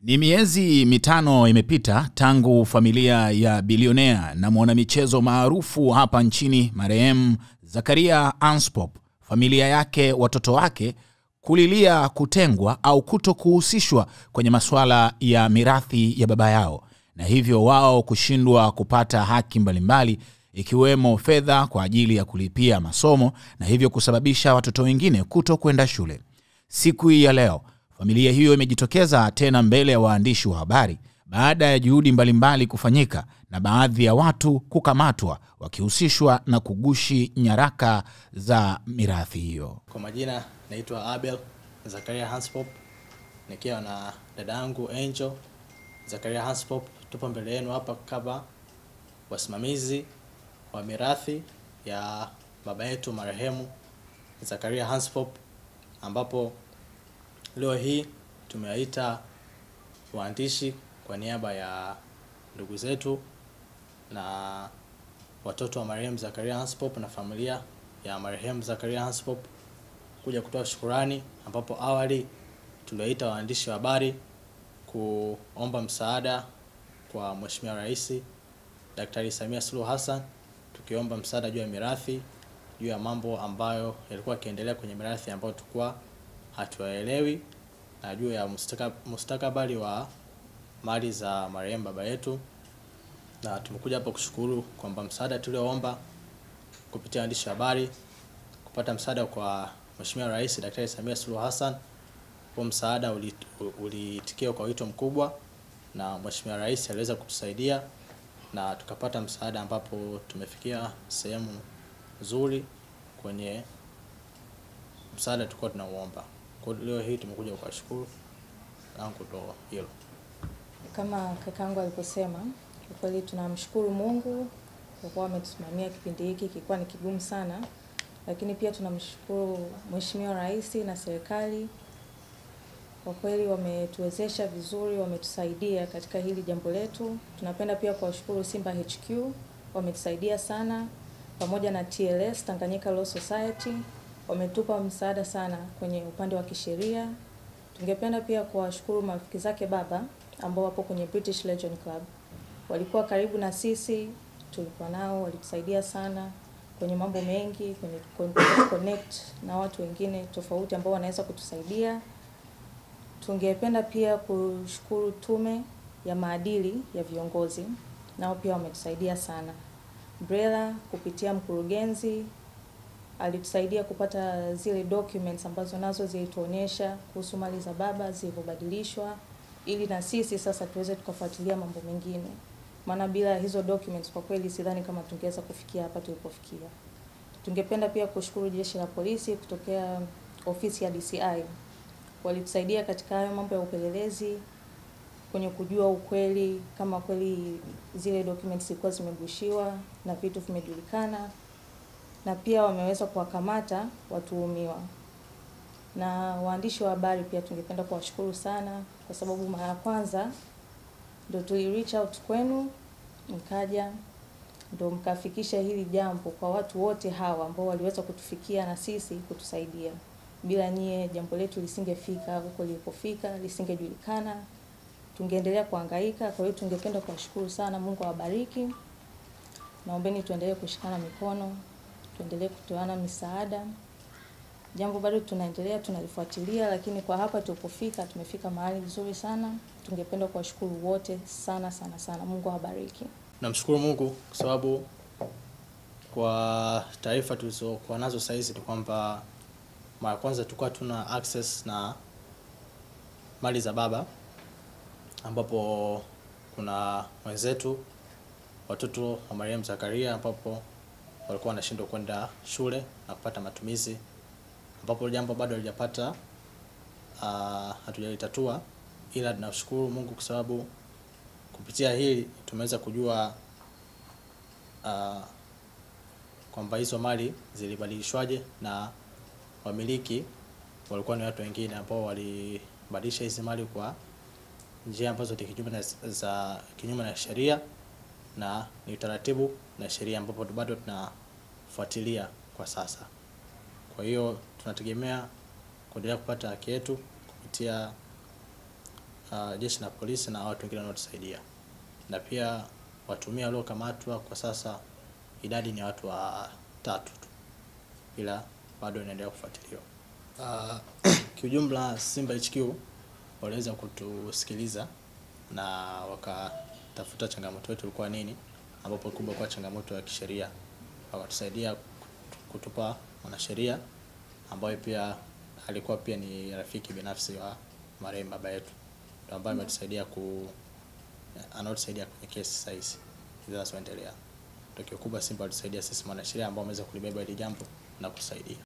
Ni miezi mitano imepita tangu familia ya bilionea na mwanamichezo maarufu hapa nchini marehemu Zakaria Hanspop, familia yake, watoto wake kulilia kutengwa au kutokuhusishwa kwenye masuala ya mirathi ya baba yao, na hivyo wao kushindwa kupata haki mbalimbali ikiwemo fedha kwa ajili ya kulipia masomo, na hivyo kusababisha watoto wengine kutokwenda shule. Siku hii ya leo familia hiyo imejitokeza tena mbele ya waandishi wa habari baada ya juhudi mbalimbali kufanyika na baadhi ya watu kukamatwa wakihusishwa na kugushi nyaraka za mirathi hiyo. Kwa majina naitwa Abel Zakaria Hanspop, nikiwa na dadangu Angel Zakaria Hanspop. Tupo mbele yenu hapa kama wasimamizi wa mirathi ya baba yetu marehemu Zakaria Hanspop, ambapo leo hii tumewaita waandishi kwa niaba ya ndugu zetu na watoto wa marehemu Zakaria Hanspop na familia ya marehemu Zakaria Hanspop kuja kutoa shukrani, ambapo awali tuliwaita waandishi wa habari kuomba msaada kwa Mheshimiwa Rais Daktari Samia Suluhu Hassan, tukiomba msaada juu ya mirathi, juu ya mambo ambayo yalikuwa yakiendelea kwenye mirathi ambayo tulikuwa hatuelewi, na juu ya mustakabali wa mali za marehemu baba yetu. Na tumekuja hapa kushukuru kwamba msaada tulioomba kupitia waandishi wa habari kupata msaada kwa Mheshimiwa Rais Daktari Samia Suluhu Hassan, kwa msaada ulitikia kwa wito mkubwa, na Mheshimiwa Rais aliweza kutusaidia na tukapata msaada, ambapo tumefikia sehemu nzuri kwenye msaada tulikuwa tunauomba. Kwa leo hii tumekuja kuwashukuru langu ndo hilo. Kama kakangu aliposema, kwa kweli tunamshukuru Mungu kwa kuwa ametusimamia kipindi hiki kilikuwa ni kigumu sana, lakini pia tunamshukuru Mheshimiwa Rais na serikali. Kwa kweli wametuwezesha vizuri, wametusaidia katika hili jambo letu. Tunapenda pia kuwashukuru Simba HQ, wametusaidia sana, pamoja na TLS Tanganyika Law Society, wametupa msaada sana kwenye upande wa kisheria. Tungependa pia kuwashukuru marafiki zake baba ambao wapo kwenye British Legion Club. Walikuwa karibu na sisi, tulikuwa nao, walitusaidia sana kwenye mambo mengi, kwenye connect na watu wengine tofauti ambao wanaweza kutusaidia. Tungependa pia kushukuru tume ya maadili ya viongozi, nao pia wametusaidia sana. Brela kupitia mkurugenzi alitusaidia kupata zile documents ambazo nazo zilituonyesha kuhusu mali za baba zilizobadilishwa, ili na sisi sasa tuweze tukafuatilia mambo mengine. Maana bila hizo documents kwa kweli sidhani kama tungeweza kufikia hapa tulipofikia. Tungependa pia kushukuru jeshi la polisi kutokea ofisi ya DCI. Walitusaidia katika hayo mambo ya upelelezi kwenye kujua ukweli kama kweli zile documents zilikuwa zimegushiwa na vitu vimejulikana, na pia wameweza kuwakamata watuhumiwa. Na waandishi wa habari pia tungependa kuwashukuru sana, kwa sababu mara ya kwanza ndio tuli reach out kwenu, mkaja ndio mkafikisha hili jambo kwa watu wote hawa ambao waliweza kutufikia na sisi kutusaidia. Bila nyie jambo letu lisingefika huko lilipofika, lisingejulikana, tungeendelea kuhangaika. Kwa hiyo tungependa kuwashukuru sana. Mungu awabariki. Naombeni tuendelee kushikana mikono, tuendelee kutoana misaada. Jambo bado tunaendelea tunalifuatilia, lakini kwa hapa tulipofika tumefika mahali vizuri sana. Tungependa kuwashukuru wote sana sana sana. Mungu awabariki. Namshukuru Mungu kwa sababu kwa taarifa tulizokuwa nazo sasa hizi ni kwamba mara kwanza tulikuwa tuna access na mali za baba, ambapo kuna wenzetu watoto wa marehemu Zakaria ambapo walikuwa wanashindwa kwenda shule na kupata matumizi, ambapo jambo bado halijapata hatujalitatua, ila tunashukuru Mungu kwa sababu kupitia hili tumeweza kujua kwamba hizo mali zilibadilishwaje na wamiliki walikuwa ni watu wengine ambao walibadilisha hizo mali kwa njia ambazo ni kinyume na sheria na ni utaratibu na sheria, ambapo bado tunafuatilia kwa sasa. Kwa hiyo tunategemea kuendelea kupata haki yetu kupitia jeshi la polisi na watu wengine wanaotusaidia. Na pia watumia waliokamatwa kwa sasa idadi ni watu 3 tu, ila bado inaendelea kufuatiliwa. Kiujumla Simba HQ waliweza kutusikiliza na wakatafuta changamoto yetu ilikuwa nini, ambapo kubwa kwa changamoto ya kisheria. Wakatusaidia kutupa mwanasheria ambaye pia alikuwa pia ni rafiki binafsi wa marehemu baba yetu, ndio ambaye ametusaidia anatusaidia kwenye kesi sasa hizi zinazoendelea. Tukio kubwa Simba walitusaidia sisi mwanasheria ambao wameweza kulibeba hili jambo na kusaidia.